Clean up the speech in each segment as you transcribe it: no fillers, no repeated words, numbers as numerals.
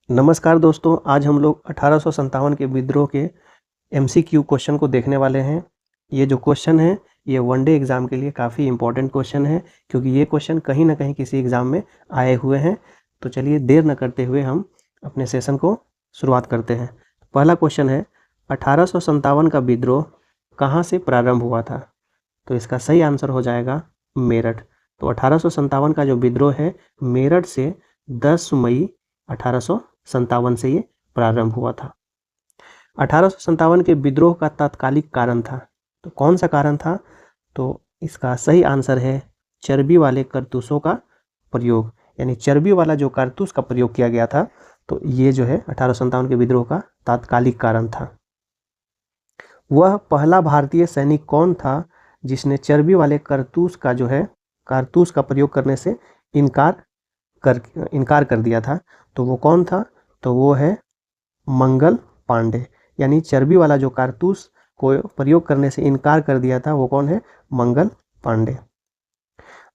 नमस्कार दोस्तों, आज हम लोग 1857 के विद्रोह के MCQ क्वेश्चन को देखने वाले हैं। ये जो क्वेश्चन है ये वनडे एग्ज़ाम के लिए काफ़ी इम्पोर्टेंट क्वेश्चन है, क्योंकि ये क्वेश्चन कहीं ना कहीं किसी एग्ज़ाम में आए हुए हैं। तो चलिए देर न करते हुए हम अपने सेशन को शुरुआत करते हैं। पहला क्वेश्चन है, 1857 का विद्रोह कहाँ से प्रारंभ हुआ था? तो इसका सही आंसर हो जाएगा मेरठ। तो 1857 का जो विद्रोह है मेरठ से 10 मई 1857 से ये प्रारंभ हुआ था। 1857 के विद्रोह का तात्कालिक कारण था, तो कौन सा कारण था? तो इसका सही आंसर है चर्बी वाले कारतूसों का प्रयोग, यानी चर्बी वाला जो कारतूस का प्रयोग किया गया था, तो ये जो है 1857 के विद्रोह का तात्कालिक कारण था। वह पहला भारतीय सैनिक कौन था जिसने चर्बी वाले कारतूस का प्रयोग करने से इनकार कर दिया था? तो वो कौन था? तो वो है मंगल पांडे। यानी चर्बी वाला जो कारतूस को प्रयोग करने से इनकार कर दिया था वो कौन है? मंगल पांडे।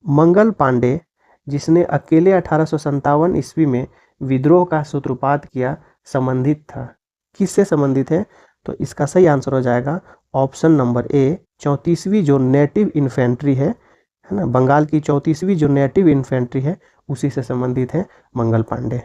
मंगल पांडे जिसने अकेले 1857 ईस्वी में विद्रोह का सूत्रपात किया, संबंधित था, किससे संबंधित है? तो इसका सही आंसर हो जाएगा ऑप्शन नंबर ए, 34वीं जो नेटिव इन्फेंट्री है ना, बंगाल की 34वीं जो नेटिव इन्फेंट्री है उसी से संबंधित है मंगल पांडे।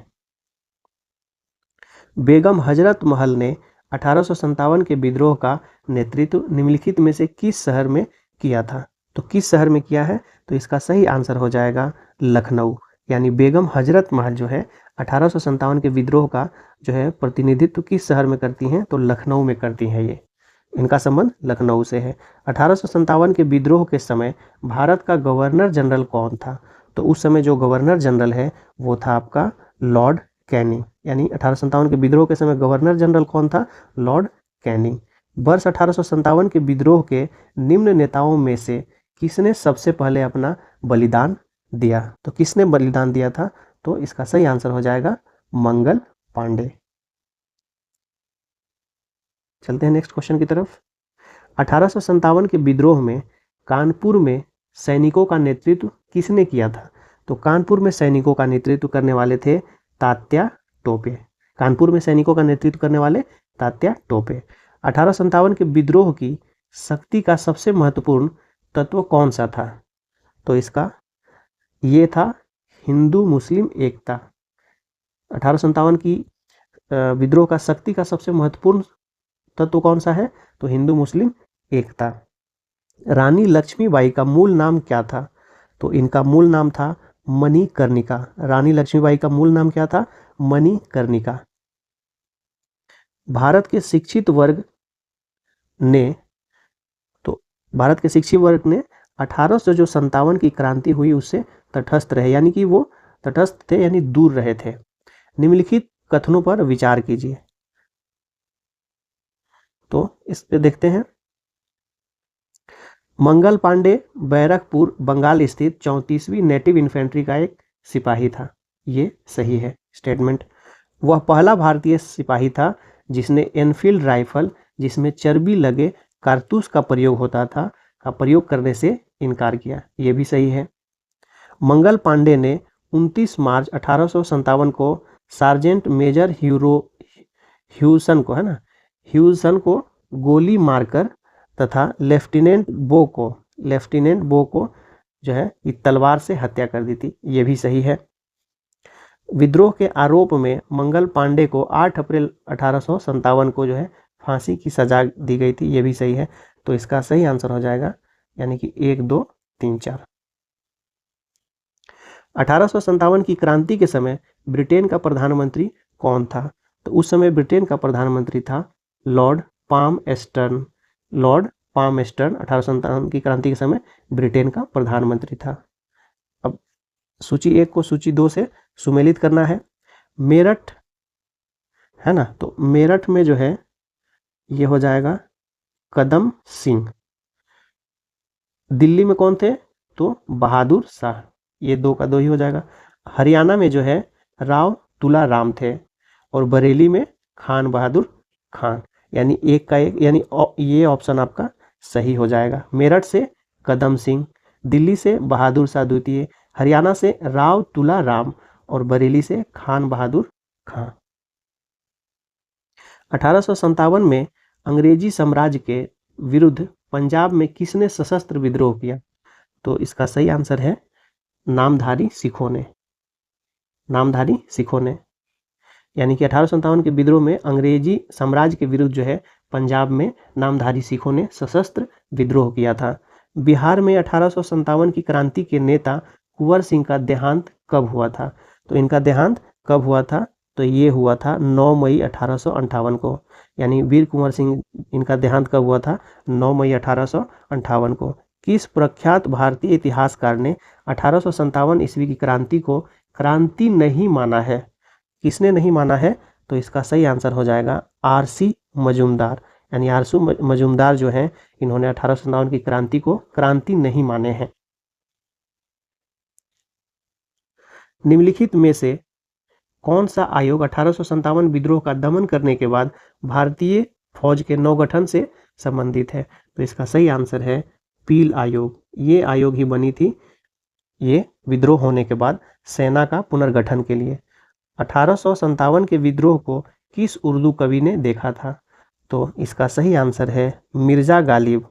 बेगम हजरत महल ने 1857 के विद्रोह का नेतृत्व निम्नलिखित में से किस शहर में किया था? तो किस शहर में किया है? तो इसका सही आंसर हो जाएगा लखनऊ। यानी बेगम हजरत महल जो है 1857 के विद्रोह का जो है प्रतिनिधित्व किस शहर में करती हैं? तो लखनऊ में करती हैं। ये इनका संबंध लखनऊ से है। 1857 के विद्रोह के समय भारत का गवर्नर जनरल कौन था? तो उस समय जो गवर्नर जनरल है वो था आपका लॉर्ड कैनिंग। यानी 1857 के विद्रोह के समय गवर्नर जनरल कौन था? Lord Canning. वर्ष 1857 के विद्रोह के निम्न नेताओं में से किसने सबसे पहले अपना बलिदान दिया? तो किसने बलिदान दिया था? तो इसका सही आंसर हो जाएगा मंगल पांडे। चलते हैं नेक्स्ट क्वेश्चन की तरफ। 1857 के विद्रोह में कानपुर में सैनिकों का नेतृत्व किसने किया था? तो कानपुर में सैनिकों का नेतृत्व करने वाले थे तात्या टोपे। कानपुर में सैनिकों का नेतृत्व करने वाले तात्या टोपे। 1857 के विद्रोह की शक्ति का सबसे महत्वपूर्ण तत्व कौन सा था? तो इसका ये था हिंदू मुस्लिम एकता। 1857 की विद्रोह का शक्ति का सबसे महत्वपूर्ण तत्व कौन सा है? तो हिंदू मुस्लिम एकता। रानी लक्ष्मीबाई का मूल नाम क्या था? तो इनका मूल नाम था मणिकर्णिका। रानी लक्ष्मीबाई का मूल नाम क्या था? मणिकर्णिका। भारत के शिक्षित वर्ग ने 1857 की क्रांति हुई उससे तटस्थ रहे, यानी कि वो तटस्थ थे, यानी दूर रहे थे। निम्नलिखित कथनों पर विचार कीजिए। तो इस पे देखते हैं। मंगल पांडे बैरकपुर बंगाल स्थित 34वीं नेटिव इन्फेंट्री का एक सिपाही था। ये सही है स्टेटमेंट। वह पहला भारतीय सिपाही था जिसने एनफील्ड राइफल, जिसमें चर्बी लगे कारतूस का प्रयोग होता था, का प्रयोग करने से इनकार किया। ये भी सही है। मंगल पांडे ने 29 मार्च 1857 को सार्जेंट मेजर ह्यूसन को गोली मारकर तथा लेफ्टिनेंट बो को जो है तलवार से हत्या कर दी थी। ये भी सही है। विद्रोह के आरोप में मंगल पांडे को 8 अप्रैल 1857 को जो है फांसी की सजा दी गई थी। ये भी सही है। तो इसका सही आंसर हो जाएगा यानी कि 1, 2, 3, 4। 1857 की क्रांति के समय ब्रिटेन का प्रधानमंत्री कौन था? तो उस समय ब्रिटेन का प्रधानमंत्री था लॉर्ड पाल्मस्टर्न। 1857 की क्रांति के समय ब्रिटेन का प्रधानमंत्री था। अब सूची 1 को सूची 2 से सुमेलित करना है। मेरठ है ना, तो मेरठ में जो है ये हो जाएगा कदम सिंह। दिल्ली में कौन थे? तो बहादुर शाह। ये 2 का 2 ही हो जाएगा। हरियाणा में जो है राव तुला राम थे, और बरेली में खान बहादुर खान। यानी 1 का 1, यानी ये ऑप्शन आपका सही हो जाएगा। मेरठ से कदम सिंह, दिल्ली से बहादुर शाह द्वितीय, हरियाणा से राव तुला राम और बरेली से खान बहादुर खान। 1857 में अंग्रेजी साम्राज्य के विरुद्ध पंजाब में किसने सशस्त्र विद्रोह किया? तो इसका सही आंसर है नामधारी सिखों ने। नामधारी सिखों ने, यानी कि 1857 के विद्रोह में अंग्रेजी साम्राज्य के विरुद्ध जो है पंजाब में नामधारी सिखों ने सशस्त्र विद्रोह किया था। बिहार में 1857 की क्रांति के नेता कुंवर सिंह का देहांत कब हुआ था? तो इनका देहांत कब हुआ था? तो ये हुआ था 9 मई 1858 को, यानी वीर कुंवर सिंह, इनका देहांत कब हुआ था? 9 मई 1858 को। किस प्रख्यात भारतीय इतिहासकार ने 1857 ईस्वी की क्रांति को क्रांति नहीं माना है? किसने नहीं माना है? तो इसका सही आंसर हो जाएगा आरसी मजूमदार, यानी आरसी मजूमदार जो हैं इन्होंने 1857 की क्रांति को क्रांति नहीं माने हैं। निम्नलिखित में से कौन सा आयोग 1857 विद्रोह का दमन करने के बाद भारतीय फौज के नवगठन से संबंधित है? तो इसका सही आंसर है पील आयोग। ये आयोग ही बनी थी ये विद्रोह होने के बाद सेना का पुनर्गठन के लिए। 1857 के विद्रोह को किस उर्दू कवि ने देखा था? तो इसका सही आंसर है मिर्जा गालिब।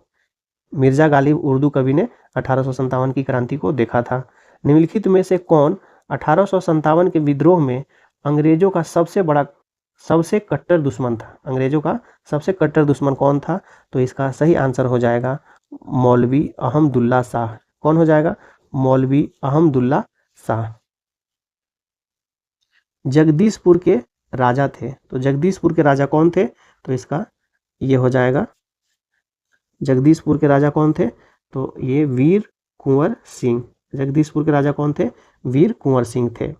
मिर्जा गालिब उर्दू कवि ने 1857 की क्रांति को देखा था। निम्नलिखित में से कौन 1857 के विद्रोह में अंग्रेजों का सबसे कट्टर दुश्मन था? अंग्रेजों का सबसे कट्टर दुश्मन कौन था? तो इसका सही आंसर हो जाएगा मौलवी अहमदुल्ला शाह। कौन हो जाएगा? मौलवी अहमदुल्ला शाह। जगदीशपुर के राजा थे, तो जगदीशपुर के राजा कौन थे? तो इसका ये हो जाएगा, जगदीशपुर के राजा कौन थे? तो ये वीर कुंवर सिंह। जगदीशपुर के राजा कौन थे? वीर कुंवर सिंह थे।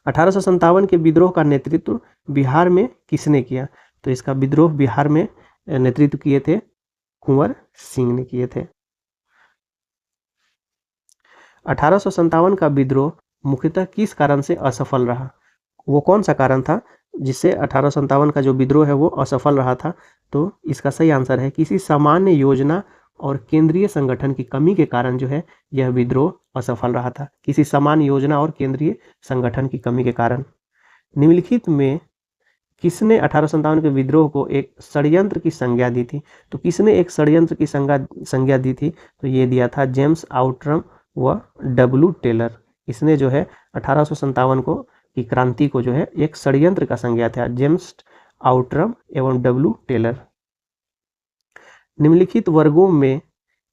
1857 के विद्रोह का नेतृत्व बिहार में किसने किया? तो इसका विद्रोह बिहार में नेतृत्व किए थे कुंवर सिंह ने किए थे। 1857 का विद्रोह मुख्यतः किस कारण से असफल रहा? वो कौन सा कारण था जिससे 1857 का जो विद्रोह है वो असफल रहा था? तो इसका सही आंसर है किसी सामान्य योजना और केंद्रीय संगठन की कमी के कारण जो है यह विद्रोह असफल रहा था। किसी सामान्य योजना और केंद्रीय संगठन की कमी के कारण। निम्नलिखित में किसने 1857 के विद्रोह को एक षड्यंत्र की संज्ञा दी थी? तो किसने एक षड्यंत्र की संज्ञा दी थी? तो ये दिया था जेम्स आउट्रम व डब्ल्यू टेलर। इसने जो है 1857 को की क्रांति को जो है एक षड्यंत्र का संज्ञा था, जेम्स आउट्रम एवं डब्ल्यू टेलर। निम्नलिखित वर्गों में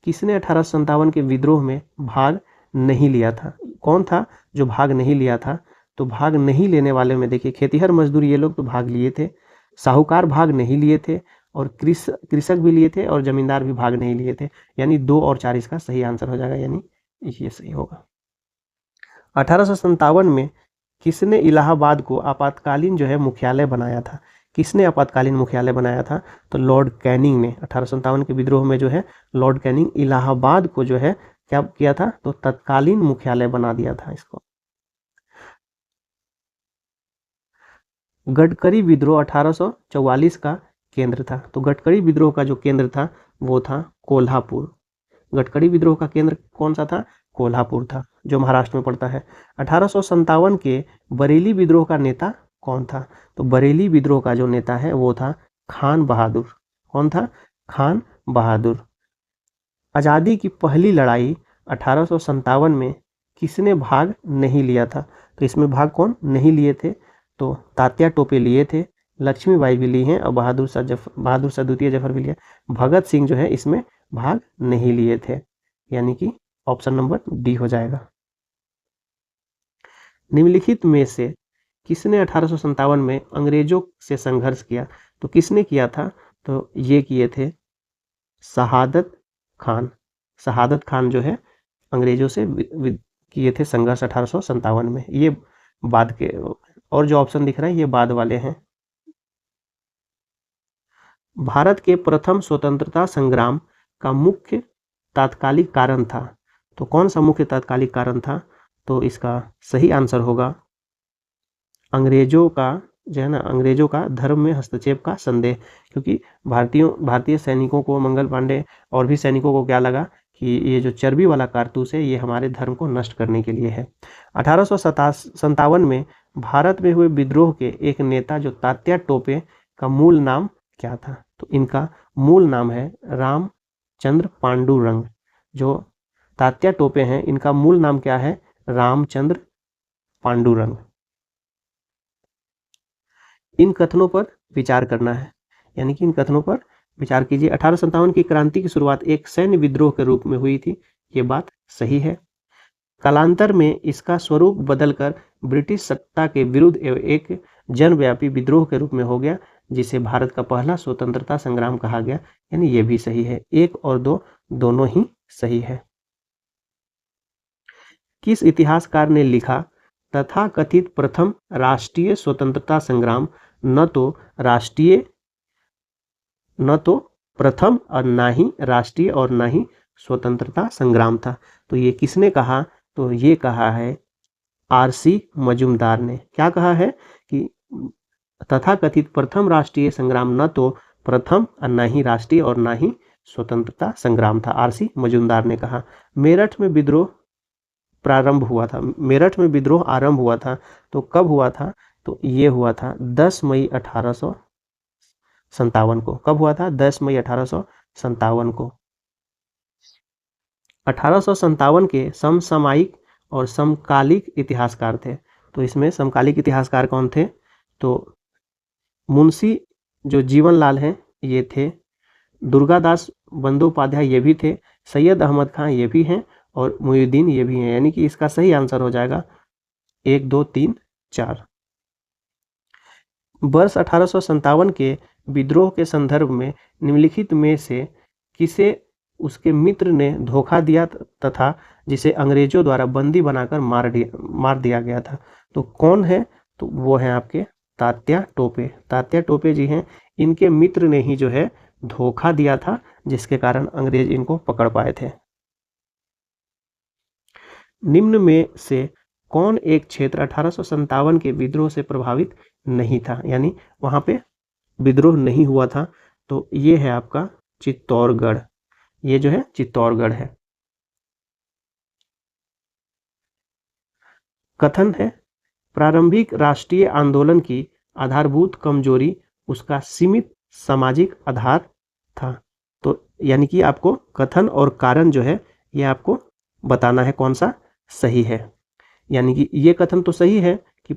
किसने 1857 के विद्रोह में भाग नहीं लिया था? कौन था जो भाग नहीं लिया था? तो भाग नहीं लेने वाले में देखिए खेतीहर मजदूर ये लोग तो भाग लिए थे, साहूकार भाग नहीं लिए थे, और कृषक भी लिए थे और जमींदार भी भाग नहीं लिए थे। यानी 2 और 4 इसका सही आंसर हो जाएगा, यानी ये सही होगा। 1857 में किसने इलाहाबाद को आपातकालीन जो है मुख्यालय बनाया था? किसने आपातकालीन मुख्यालय बनाया था? तो लॉर्ड कैनिंग ने। 1857 के विद्रोह में जो है लॉर्ड कैनिंग इलाहाबाद को जो है क्या किया था? तो तत्कालीन मुख्यालय बना दिया था इसको। गडकरी विद्रोह 1844 का केंद्र था, तो गडकरी विद्रोह का जो केंद्र था वो था कोल्हापुर। गडकरी विद्रोह का केंद्र कौन सा था? कोल्हापुर था, जो महाराष्ट्र में पड़ता है। 1857 के बरेली विद्रोह का नेता कौन था? तो बरेली विद्रोह का जो नेता है वो था खान बहादुर। कौन था? खान बहादुर। आज़ादी की पहली लड़ाई 1857 में किसने भाग नहीं लिया था? तो इसमें भाग कौन नहीं लिए थे? तो तात्या टोपे लिए थे, लक्ष्मीबाई भी ली हैं और बहादुर शाह द्वितीय जफर भी लिया। भगत सिंह जो है इसमें भाग नहीं लिए थे, यानी कि ऑप्शन नंबर डी हो जाएगा। निम्नलिखित में से किसने 1857 में अंग्रेजों से संघर्ष किया? तो किसने किया था? तो ये किए थे शहादत खान। शहादत खान जो है अंग्रेजों से किए थे संघर्ष 1857 में। ये बाद के, और जो ऑप्शन दिख रहा है ये बाद वाले हैं। भारत के प्रथम स्वतंत्रता संग्राम का मुख्य तात्कालिक कारण था, तो कौन सा मुख्य तात्कालिक कारण था? तो इसका सही आंसर होगा अंग्रेजों का जो है ना, अंग्रेजों का धर्म में हस्तक्षेप का संदेह। क्योंकि भारतीय सैनिकों को, मंगल पांडे और भी सैनिकों को क्या लगा कि ये जो चर्बी वाला कारतूस है ये हमारे धर्म को नष्ट करने के लिए है। 1857 में भारत में हुए विद्रोह के एक नेता जो तात्या टोपे का मूल नाम क्या था? तो इनका मूल नाम है रामचंद्र पांडुरंग। जो तात्या टोपे हैं इनका मूल नाम क्या है? रामचंद्र पांडुरंग। इन कथनों पर विचार करना है, यानी कि इन कथनों पर विचार कीजिए। 1857 की क्रांति की शुरुआत एक सैन्य विद्रोह के रूप में हुई थी, ये बात सही है। कालांतर में इसका स्वरूप बदलकर ब्रिटिश सत्ता के विरुद्ध एक जनव्यापी विद्रोह के रूप में हो गया, जिसे भारत का पहला स्वतंत्रता संग्राम कहा गया, यानी ये भी सही है। 1 और 2 दोनों ही सही है। किस इतिहासकार ने लिखा, तथाकथित प्रथम राष्ट्रीय स्वतंत्रता संग्राम न तो प्रथम और ना ही राष्ट्रीय और ना ही स्वतंत्रता संग्राम था? तो ये किसने कहा? तो ये कहा है आरसी मजूमदार ने। क्या कहा है कि तथाकथित प्रथम राष्ट्रीय संग्राम न तो प्रथम और ना ही राष्ट्रीय और ना ही स्वतंत्रता संग्राम था, आरसी मजूमदार ने कहा। मेरठ में विद्रोह प्रारंभ हुआ था, मेरठ में विद्रोह आरंभ हुआ था, तो कब हुआ था? तो ये हुआ था 10 मई 1857 को। कब हुआ था? 10 मई 1857 को। 1857 के समसामयिक और समकालिक इतिहासकार थे। तो इसमें समकालिक इतिहासकार कौन थे? तो मुंशी जो जीवनलाल हैं ये थे, दुर्गादास बंदोपाध्याय ये भी थे, सैयद अहमद खान ये भी हैं और मुहिउद्दीन ये भी हैं, यानी कि इसका सही आंसर हो जाएगा 1, 2, 3, 4। वर्ष 1857 के विद्रोह के संदर्भ में निम्नलिखित में से किसे उसके मित्र ने धोखा दिया तथा जिसे अंग्रेजों द्वारा बंदी बनाकर मार दिया गया था? तो कौन है? तो वो है आपके तात्या टोपे। तात्या टोपे जी हैं, इनके मित्र ने ही जो है धोखा दिया था, जिसके कारण अंग्रेज इनको पकड़ पाए थे। निम्न में से कौन एक क्षेत्र 1857 के विद्रोह से प्रभावित नहीं था, यानी वहां पे विद्रोह नहीं हुआ था? तो ये है आपका चित्तौड़गढ़। ये जो है चित्तौड़गढ़ है। कथन है, प्रारंभिक राष्ट्रीय आंदोलन की आधारभूत कमजोरी उसका सीमित सामाजिक आधार था। तो यानी कि आपको कथन और कारण जो है ये आपको बताना है कौन सा सही है। यानी कि ये कथन तो सही है कि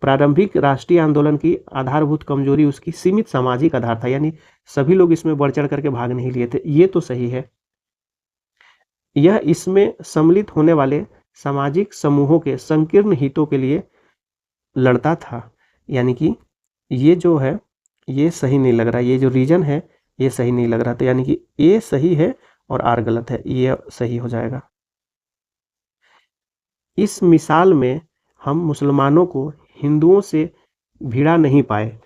प्रारंभिक राष्ट्रीय आंदोलन की आधारभूत कमजोरी उसकी सीमित सामाजिक आधार था, यानी सभी लोग इसमें बढ़ चढ़ करके भाग नहीं लिए थे, ये तो सही है। यह इसमें सम्मिलित होने वाले सामाजिक समूहों के संकीर्ण हितों के लिए लड़ता था, यानी कि ये जो है ये सही नहीं लग रहा, ये जो रीजन है ये सही नहीं लग रहा, तो यानी कि ए सही है और आर गलत है, ये सही हो जाएगा। इस मिसाल में हम मुसलमानों को हिंदुओं से भिड़ा नहीं पाए।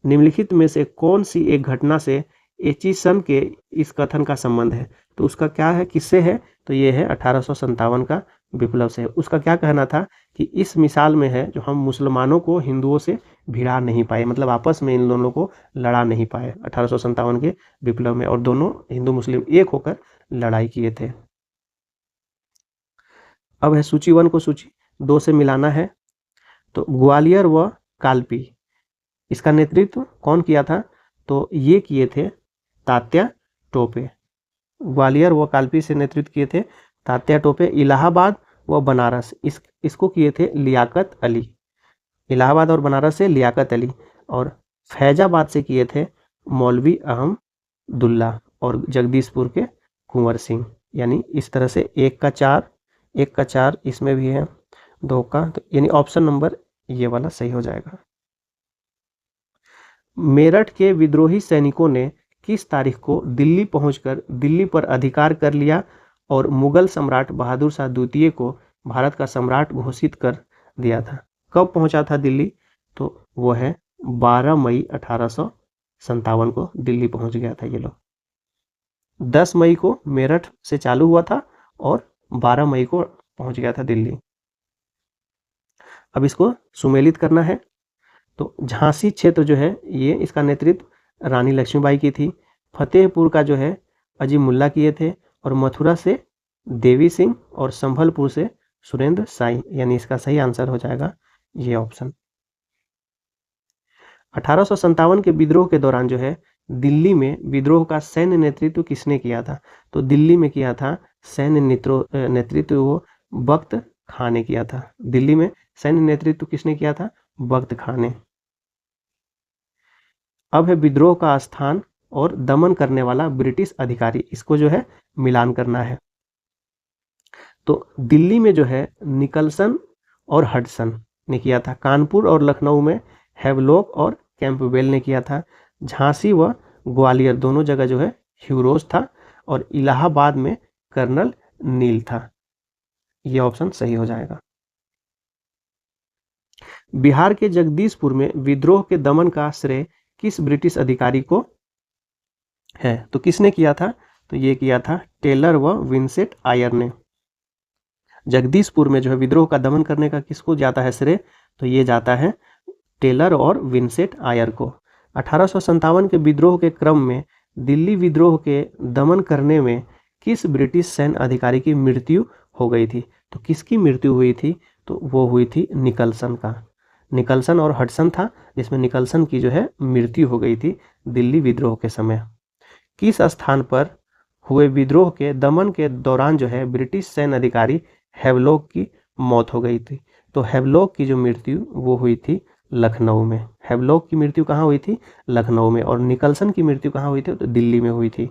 निम्नलिखित में से कौन सी एक घटना से एचिसन के इस कथन का संबंध है? तो उसका क्या है, किससे है? तो ये है 1857 का विप्लव से। उसका क्या कहना था कि इस मिसाल में है जो हम मुसलमानों को हिंदुओं से भिड़ा नहीं पाए, मतलब आपस में इन दोनों को लड़ा नहीं पाए 1857 के विप्लव में, और दोनों हिंदू मुस्लिम एक होकर लड़ाई किए थे। अब है सूची 1 को सूची 2 से मिलाना है। तो ग्वालियर व कालपी, इसका नेतृत्व कौन किया था? तो ये किए थे तात्या टोपे। ग्वालियर व कालपी से नेतृत्व किए थे तात्या टोपे। इलाहाबाद व बनारस इसको किए थे लियाकत अली। इलाहाबाद और बनारस से लियाकत अली, और फैजाबाद से किए थे मौलवी अहमदुल्ला, और जगदीशपुर के कुंवर सिंह। यानी इस तरह से 1 का 4 इसमें भी है, 2 का, तो यानी ऑप्शन नंबर ये वाला सही हो जाएगा। मेरठ के विद्रोही सैनिकों ने किस तारीख को दिल्ली पहुंचकर दिल्ली पर अधिकार कर लिया और मुगल सम्राट बहादुर शाह द्वितीय को भारत का सम्राट घोषित कर दिया था? कब पहुंचा था दिल्ली? तो वो है 12 मई 1857 को दिल्ली पहुंच गया था ये लोग। 10 मई को मेरठ से चालू हुआ था और 12 मई को पहुंच गया था दिल्ली। अब इसको सुमेलित करना है। तो झांसी क्षेत्र जो है ये इसका नेतृत्व रानी लक्ष्मीबाई की थी। फतेहपुर का जो है अजीमुल्ला किए थे, और मथुरा से देवी सिंह और संभलपुर से सुरेंद्र साई, यानी इसका सही आंसर हो जाएगा ये ऑप्शन। 1857 के विद्रोह के दौरान जो है दिल्ली में विद्रोह का सैन्य नेतृत्व किसने किया था? तो दिल्ली में किया था सैन्य नेतृत्व वो बख्त खां ने किया था। दिल्ली में सैन्य नेतृत्व किसने किया था? बख्त खां ने। अब है विद्रोह का स्थान और दमन करने वाला ब्रिटिश अधिकारी, इसको जो है मिलान करना है। तो दिल्ली में जो है निकलसन और हडसन ने किया था। कानपुर और लखनऊ में हैवलॉक और कैंपबेल ने किया था। झांसी व ग्वालियर दोनों जगह जो है ह्यूरोज था और इलाहाबाद में कर्नल नील था। यह ऑप्शन सही हो जाएगा। बिहार के जगदीशपुर में विद्रोह के दमन का श्रेय किस ब्रिटिश अधिकारी को है? तो किसने किया था? तो ये किया था टेलर व विंसेंट आयर ने। जगदीशपुर में जो है विद्रोह का दमन करने का किसको जाता है श्रेय? तो ये जाता है टेलर और विंसेंट आयर को। 1857 के विद्रोह के क्रम में दिल्ली विद्रोह के दमन करने में किस ब्रिटिश सैन्य अधिकारी की मृत्यु हो गई थी? तो किसकी मृत्यु हुई थी? तो वो हुई थी निकलसन का। निकलसन और हडसन था, जिसमें निकलसन की जो है मृत्यु हो गई थी दिल्ली विद्रोह के समय। किस स्थान पर हुए विद्रोह के दमन के दौरान जो है ब्रिटिश सैन्य अधिकारी हैवलॉक की मौत हो गई थी? तो हैवलॉक की जो मृत्यु वो हुई थी लखनऊ में। हैवलॉक की मृत्यु कहाँ हुई थी? लखनऊ में। और निकलसन की मृत्यु कहाँ हुई थी? तो दिल्ली में हुई थी।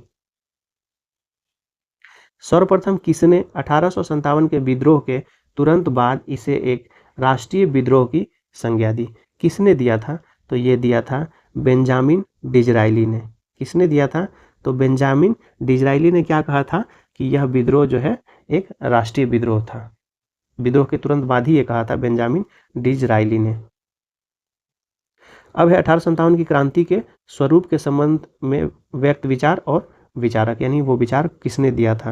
सर्वप्रथम किसने 1857 के विद्रोह के तुरंत बाद इसे एक राष्ट्रीय विद्रोह की संज्ञा दी? किसने दिया था? तो ये दिया था बेंजामिन डिज़रायली ने। किसने दिया था? तो बेंजामिन डिज़रायली ने क्या कहा था कि यह विद्रोह जो है एक राष्ट्रीय विद्रोह था। विद्रोह के तुरंत बाद ही ये कहा था बेंजामिन डिज़रायली ने। अब है 1857 की क्रांति के स्वरूप के संबंध में व्यक्त विचार और विचारक, यानी वो विचार किसने दिया था?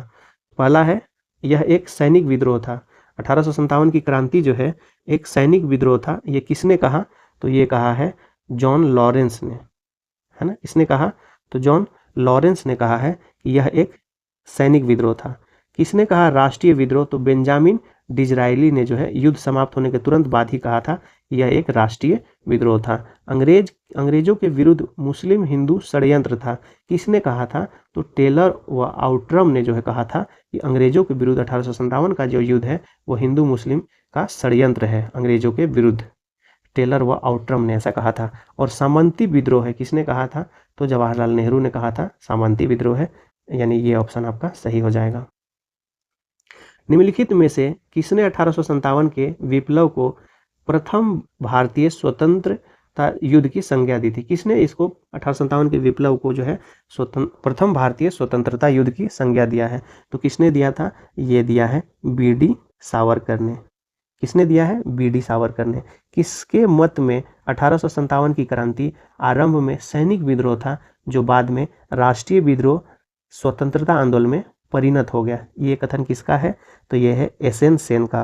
पहला है यह एक सैनिक विद्रोह था। 1857 की क्रांति जो है एक सैनिक विद्रोह था। ये किसने कहा? तो ये कहा है जॉन लॉरेंस ने, है ना। इसने कहा तो जॉन लॉरेंस ने कहा है कि यह एक सैनिक विद्रोह था। किसने कहा राष्ट्रीय विद्रोह? तो बेंजामिन डिज़रायली ने जो है युद्ध समाप्त होने के तुरंत बाद ही कहा था यह एक राष्ट्रीय विद्रोह था। अंग्रेजों के विरुद्ध मुस्लिम हिंदू षड्यंत्र था। किसने कहा था? तो टेलर व आउट्रम ने जो है कहा था कि अंग्रेजों के विरुद्ध 1857 का जो युद्ध है वो हिंदू मुस्लिम का षड्यंत्र है अंग्रेजों के विरुद्ध। टेलर व आउट्रम ने ऐसा कहा था। और सामंती विद्रोह है, किसने कहा था? तो जवाहरलाल नेहरू ने कहा था सामंती विद्रोह है, यानी ये ऑप्शन आपका सही हो जाएगा। निम्नलिखित में से किसने 1857 के विप्लव को प्रथम भारतीय स्वतंत्रता युद्ध की संज्ञा दी थी? किसने इसको 1857 के विप्लव को जो है प्रथम भारतीय स्वतंत्रता युद्ध की संज्ञा दिया है? तो किसने दिया था? ये दिया है बी.डी. सावरकर ने। किसने दिया है? बी.डी. सावरकर ने। किसके मत में 1857 की क्रांति आरंभ में सैनिक विद्रोह था जो बाद में राष्ट्रीय विद्रोह स्वतंत्रता आंदोलन में परिणत हो गया? ये कथन किसका है? तो ये है एस.एन. सेन का।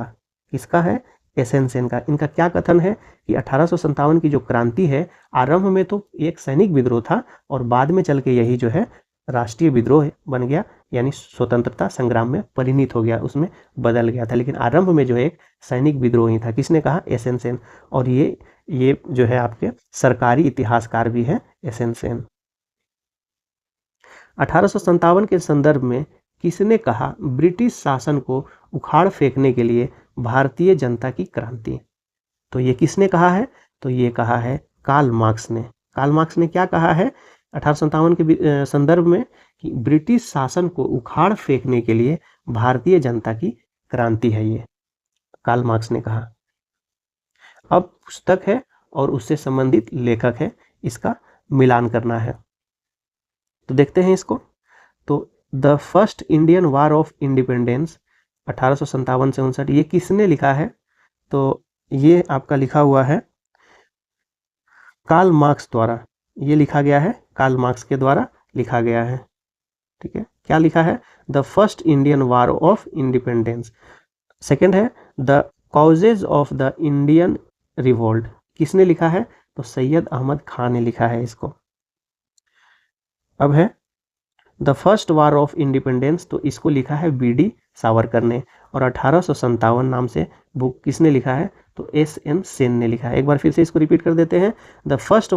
किसका है? एस.एन. सेन का। इनका क्या कथन है कि 1857 की जो क्रांति है आरंभ में तो एक सैनिक विद्रोह था और बाद में चल के यही जो है राष्ट्रीय विद्रोह बन गया, यानी स्वतंत्रता संग्राम में परिणत हो गया, उसमें बदल गया था। लेकिन आरंभ में जो है एक सैनिक विद्रोह ही था। किसने कहा? एस.एन. सेन। और ये जो है आपके सरकारी इतिहासकार भी है एस.एन. सेन। 1857 के संदर्भ में किसने कहा ब्रिटिश शासन को उखाड़ फेंकने के लिए भारतीय जनता की क्रांति? तो ये किसने कहा है? तो ये कहा है कार्ल मार्क्स ने। कार्ल मार्क्स ने क्या कहा है 1857 के संदर्भ में कि ब्रिटिश शासन को उखाड़ फेंकने के लिए भारतीय जनता की क्रांति है, ये कार्ल मार्क्स ने कहा। अब पुस्तक है और उससे संबंधित लेखक है, इसका मिलान करना है। तो देखते हैं इसको। तो the first Indian war of independence 1857 से 59, ये किसने लिखा है? तो ये आपका लिखा हुआ है कार्ल मार्क्स द्वारा। ये लिखा गया है कार्ल मार्क्स के द्वारा लिखा गया है। ठीक है, क्या लिखा है? The first Indian war of independence. Second है the causes of the Indian revolt. किसने लिखा है? तो सैयद अहमद खान ने लिखा है इसको। अब है the first war of independence, तो इसको लिखा है बी.डी. सावरकर ने। और 1857 नाम से बुक किसने लिखा है? तो S.N. सेन ने लिखा है। एक बार फिर से इसको रिपीट कर देते हैं। The first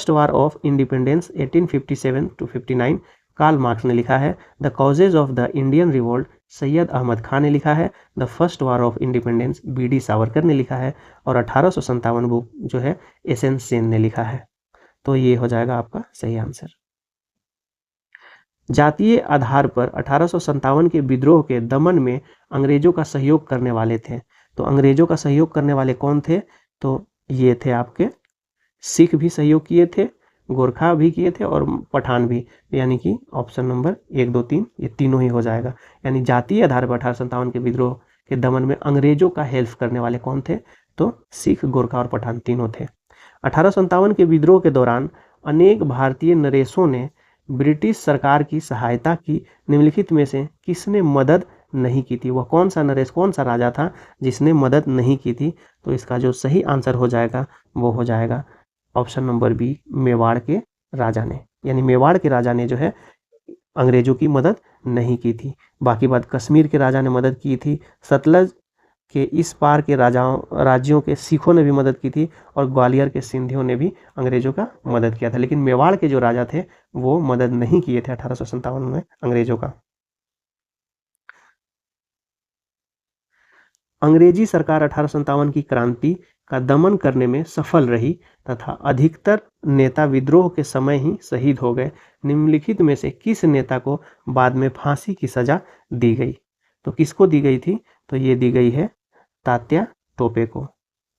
war of independence 1857 to 59 Karl Marx ने लिखा है। The causes of the Indian revolt Syed Ahmad Khan ने लिखा है। The first war of independence B.D. Savarkar ने लिखा है। और 1857 बुक जो है S.N. सेन ने लिखा है। तो ये हो जाएगा आपका सही आंसर। जातीय आधार पर 1857 के विद्रोह के दमन में अंग्रेजों का सहयोग करने वाले थे। तो अंग्रेजों का सहयोग करने वाले कौन थे? तो ये थे आपके सिख भी सहयोग किए थे, गोरखा भी किए थे और पठान भी, यानी कि ऑप्शन नंबर 1, 2, 3 ये तीनों ही हो जाएगा। यानी जातीय आधार पर 1857 के विद्रोह के दमन में अंग्रेजों का हेल्प करने वाले कौन थे? तो सिख, गोरखा और पठान तीनों थे। 1857 के विद्रोह के दौरान अनेक भारतीय नरेशों ने ब्रिटिश सरकार की सहायता की। निम्नलिखित में से किसने मदद नहीं की थी? वह कौन सा नरेश, कौन सा राजा था जिसने मदद नहीं की थी? तो इसका जो सही आंसर हो जाएगा वो हो जाएगा ऑप्शन नंबर बी, मेवाड़ के राजा ने। यानी मेवाड़ के राजा ने जो है अंग्रेजों की मदद नहीं की थी। बाकी बात कश्मीर के राजा ने मदद की थी, सतलज के इस पार के राज्यों के सिखों ने भी मदद की थी और ग्वालियर के सिंधियों ने भी अंग्रेजों का मदद किया था। लेकिन मेवाड़ के जो राजा थे वो मदद नहीं किए थे 1857 में अंग्रेजों का। अंग्रेजी सरकार 1857 की क्रांति का दमन करने में सफल रही तथा अधिकतर नेता विद्रोह के समय ही शहीद हो गए। निम्नलिखित में से किस नेता को बाद में फांसी की सजा दी गई? तो किसको दी गई थी? तो ये दी गई है तात्या टोपे को।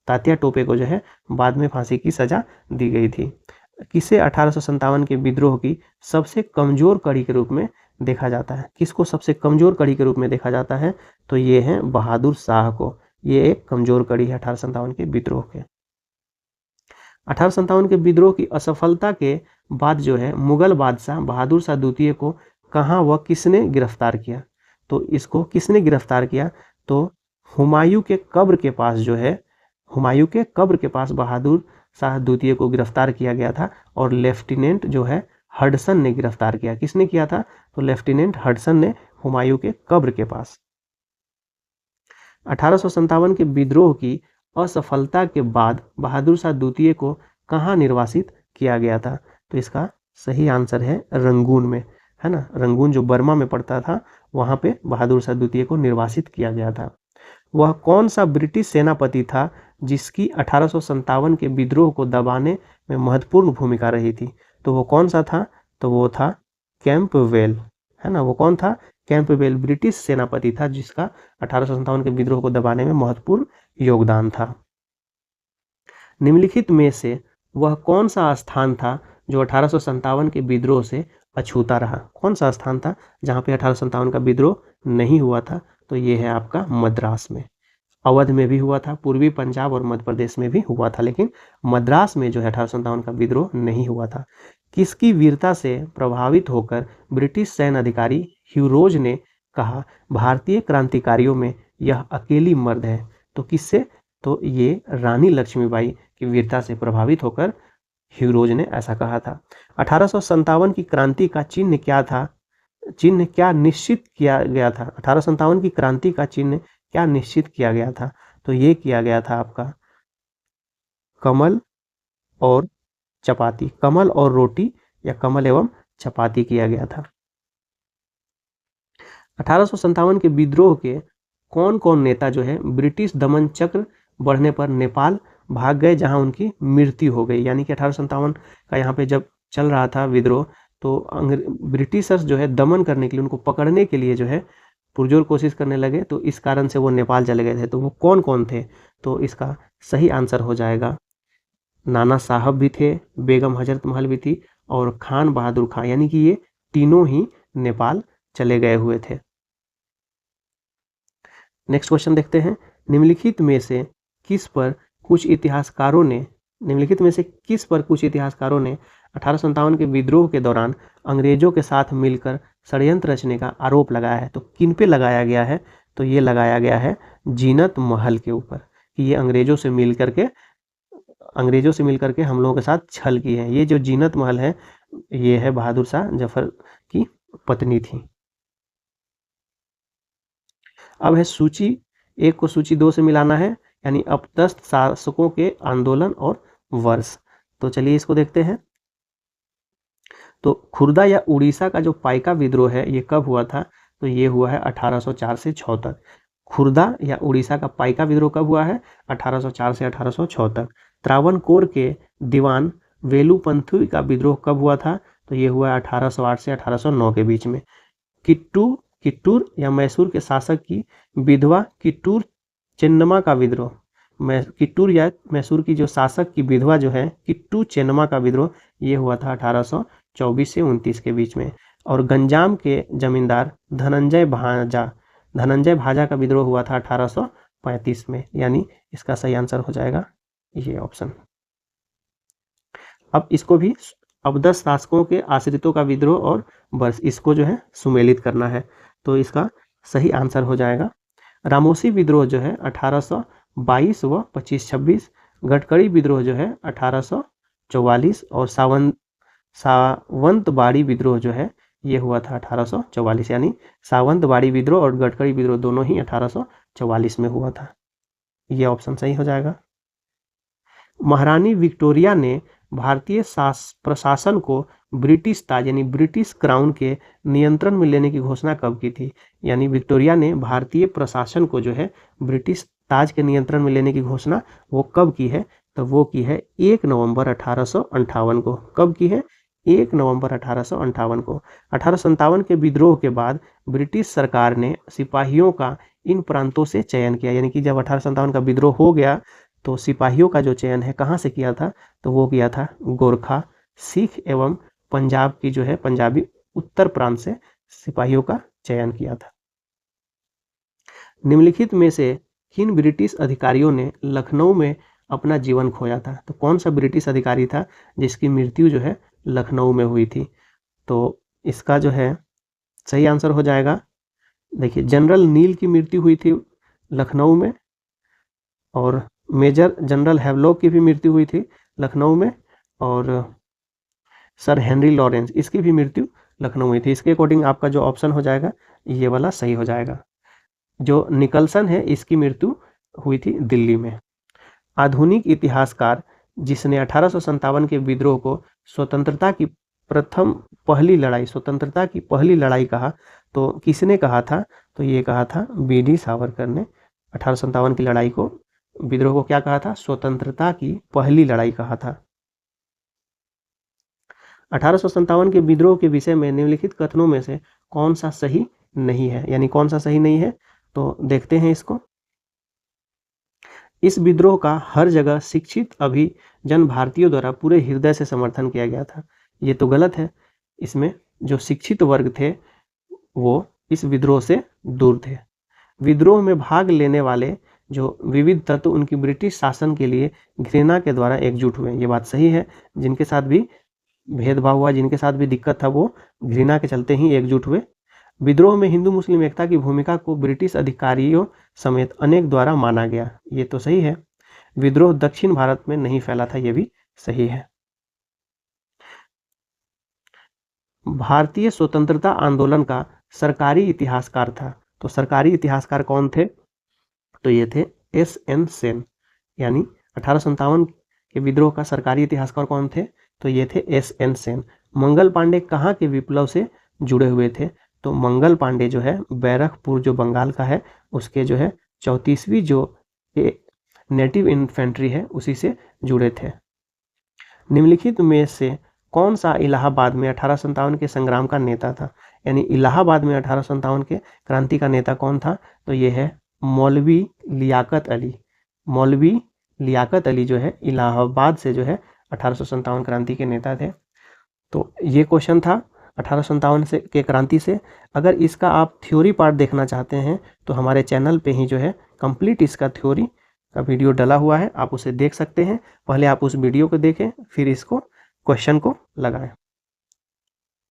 तात्या टोपे को जो है बाद में फांसी की सजा दी गई थी। किसे 1857 के विद्रोह की सबसे कमजोर कड़ी के रूप में देखा जाता है? किसको सबसे कमजोर कड़ी के रूप में देखा जाता है? तो ये है बहादुर शाह को। ये एक कमजोर कड़ी है 1857 के विद्रोह के। 1857 के विद्रोह की असफलता के बाद जो है मुगल बादशाह बहादुर शाह द्वितीय को कहाँ व किसने गिरफ्तार किया? तो इसको किसने गिरफ्तार किया? तो हुमायूं के कब्र के पास जो है, हुमायूं के कब्र के पास बहादुर शाह द्वितीय को गिरफ्तार किया गया था और लेफ्टिनेंट जो है हडसन ने गिरफ्तार किया। किसने किया था? तो लेफ्टिनेंट हडसन ने हुमायूं के कब्र के पास। 1857 के विद्रोह की असफलता के बाद बहादुर शाह द्वितीय को कहाँ निर्वासित किया गया था? तो इसका सही आंसर है रंगून में, है ना। रंगून जो बर्मा में पड़ता था वहां पे बहादुर शाह द्वितीय को निर्वासित किया गया था। वह कौन सा ब्रिटिश सेनापति था जिसकी 1857 के विद्रोह को दबाने में महत्वपूर्ण भूमिका रही थी? तो वो कौन सा था? तो वो था कैंपबेल, है ना। वो कौन था? कैंपबेल ब्रिटिश सेनापति था जिसका 1857 के विद्रोह को दबाने में महत्वपूर्ण योगदान था। निम्नलिखित में से वह कौन सा स्थान था जो 1857 के विद्रोह से अछूता रहा? कौन सा स्थान था जहां पे 1857 का विद्रोह नहीं हुआ था? तो ये है आपका मद्रास में। अवध में भी हुआ था, पूर्वी पंजाब और मध्य प्रदेश में भी हुआ था, लेकिन मद्रास में जो है 1857 का विद्रोह नहीं हुआ था। किसकी वीरता से प्रभावित होकर ब्रिटिश सैन्य अधिकारी ह्यूरोज ने कहा भारतीय क्रांतिकारियों में यह अकेली मर्द है? तो किससे? तो ये रानी लक्ष्मीबाई की वीरता से प्रभावित होकर ह्यूरोज ने ऐसा कहा था। 1857 की क्रांति का चिन्ह क्या था? चिन्ह क्या निश्चित किया गया था? 1857 की क्रांति का चिन्ह क्या निश्चित किया गया था? तो ये किया गया था आपका कमल और चपाती, कमल और रोटी या कमल एवं चपाती किया गया था। 1857 के विद्रोह के कौन कौन नेता जो है ब्रिटिश दमन चक्र बढ़ने पर नेपाल भाग गए जहां उनकी मृत्यु हो गई? यानी कि 1857 का यहाँ पे जब चल रहा था विद्रोह तो ब्रिटिशर्स जो है दमन करने के लिए, उनको पकड़ने के लिए जो है पुरजोर कोशिश करने लगे, तो इस कारण से वो नेपाल चले गए थे। तो वो कौन कौन थे? तो इसका सही आंसर हो जाएगा नाना साहब भी थे, बेगम हजरत महल भी थी और खान बहादुर खां, यानी कि ये तीनों ही नेपाल चले गए हुए थे। नेक्स्ट क्वेश्चन देखते हैं। निम्नलिखित में से किस पर कुछ इतिहासकारों ने 1857 के विद्रोह के दौरान अंग्रेजों के साथ मिलकर षड्यंत्र रचने का आरोप लगाया है? तो किन पे लगाया गया है? तो ये लगाया गया है जीनत महल के ऊपर कि ये अंग्रेजों से मिलकर के हम लोगों के साथ छल की है। ये जो जीनत महल है ये है बहादुर शाह जफर की पत्नी थी। अब है सूची एक को सूची 2 से मिलाना है, यानी अपदस्थ शासकों के आंदोलन और वर्ष। तो चलिए इसको देखते हैं। तो खुर्दा या उड़ीसा का जो पाइका विद्रोह है ये कब हुआ था? तो ये हुआ है 1804 से 6 तक। खुर्दा या उड़ीसा का पाइका विद्रोह कब हुआ है? 1804 से 1806 तक। त्रावणकोर के दीवान वेलुपंथी का विद्रोह कब हुआ था? तो ये हुआ 1808 से 1809 के बीच में। किट्टूर या मैसूर के शासक की विधवा किट्टूर चेन्नम्मा का विद्रोह, किट्टूर या मैसूर की जो शासक की विधवा जो है किट्टू चेन्नम्मा का विद्रोह, ये हुआ था 1824 से 29 के बीच में। और गंजाम के जमींदार धनंजय भाजा का विद्रोह हुआ था 1835 में, यानी इसका सही आंसर हो जाएगा ये ऑप्शन। अब इसको भी अपदस्थ शासकों के आश्रितों का विद्रोह और वर्ष, इसको जो है सुमेलित करना है, तो इसका सही आंसर हो जाएगा रामोसी विद्रोह जो है 1822 व 25-26, गडकरी विद्रोह जो है 1844 और सावंतवाड़ी विद्रोह जो है ये हुआ था 1844, यानी सावंतवाड़ी विद्रोह और गडकरी विद्रोह दोनों ही 1844 में हुआ था। ये ऑप्शन सही हो जाएगा। महारानी विक्टोरिया ने भारतीय प्रशासन को ब्रिटिश ताज यानी ब्रिटिश क्राउन के नियंत्रण में लेने की घोषणा कब की थी? यानी विक्टोरिया ने भारतीय प्रशासन को जो है ब्रिटिश ताज के नियंत्रण में लेने की घोषणा वो कब की है? तो वो की है 1 नवंबर 1858 को। कब की है? 1 नवंबर 1858 को। 1857 के विद्रोह के बाद ब्रिटिश सरकार ने सिपाहियों का इन प्रांतों से चयन किया, यानी कि जब 1857 का विद्रोह हो गया तो सिपाहियों का जो चयन है कहाँ से किया था? तो वो किया था गोरखा, सिख एवं पंजाब की जो है पंजाबी उत्तर प्रांत से सिपाहियों का चयन किया था। निम्नलिखित में से किन ब्रिटिश अधिकारियों ने लखनऊ में अपना जीवन खोया था? तो कौन सा ब्रिटिश अधिकारी था जिसकी मृत्यु जो है लखनऊ में हुई थी? तो इसका जो है सही आंसर हो जाएगा, देखिए जनरल नील की मृत्यु हुई थी लखनऊ में, और मेजर जनरल हैवलॉक की भी मृत्यु हुई थी लखनऊ में, और सर हेनरी लॉरेंस इसकी भी मृत्यु लखनऊ में थी। इसके अकॉर्डिंग आपका जो ऑप्शन हो जाएगा ये वाला सही हो जाएगा। जो निकलसन है इसकी मृत्यु हुई थी दिल्ली में। आधुनिक इतिहासकार जिसने 1857 के विद्रोह को स्वतंत्रता की पहली लड़ाई कहा, तो किसने कहा था? तो ये कहा था बी.डी. सावरकर ने 1857 की लड़ाई को, विद्रोह को क्या कहा था? स्वतंत्रता की पहली लड़ाई कहा था। 1857 के विद्रोह के विषय में निम्नलिखित कथनों में से कौन सा सही नहीं है, यानी कौन सा सही नहीं है? तो देखते हैं इसको। इस विद्रोह का हर जगह शिक्षित अभिजन भारतीयों द्वारा पूरे हृदय से समर्थन किया गया था। ये तो गलत है। इसमें जो शिक्षित वर्ग थे वो इस विद्रोह से दूर थे। विद्रोह में भाग लेने वाले जो विविध तत्व उनकी ब्रिटिश शासन के लिए घृणा के द्वारा एकजुट हुए। ये बात सही है। जिनके साथ भी भेदभाव हुआ, जिनके साथ भी दिक्कत था, वो घृणा के चलते ही एकजुट हुए। विद्रोह में हिंदू मुस्लिम एकता की भूमिका को ब्रिटिश अधिकारियों समेत अनेक द्वारा माना गया। ये तो सही है। विद्रोह दक्षिण भारत में नहीं फैला था, ये भी सही है। भारतीय स्वतंत्रता आंदोलन का सरकारी इतिहासकार था, तो सरकारी इतिहासकार कौन थे? तो ये थे S.N. सेन, यानी 1857 के विद्रोह का सरकारी इतिहासकार कौन थे? तो ये थे S.N. सेन। मंगल पांडे कहाँ के विप्लव से जुड़े हुए थे? तो मंगल पांडे जो है बैरकपुर जो बंगाल का है उसके जो है 34वीं जो नेटिव इन्फेंट्री है उसी से जुड़े थे। निम्नलिखित में से कौन सा इलाहाबाद में 1857 के संग्राम का नेता था? यानी इलाहाबाद में 1857 के क्रांति का नेता कौन था? तो ये है मौलवी लियाकत अली। मौलवी लियाकत अली जो है इलाहाबाद से जो है 1857 क्रांति के नेता थे। तो ये क्वेश्चन था 1857 से के क्रांति से। अगर इसका आप थ्योरी पार्ट देखना चाहते हैं तो हमारे चैनल पे ही जो है कंप्लीट इसका थ्योरी का वीडियो डला हुआ है, आप उसे देख सकते हैं। पहले आप उस वीडियो को देखें, फिर इसको क्वेश्चन को लगाएं।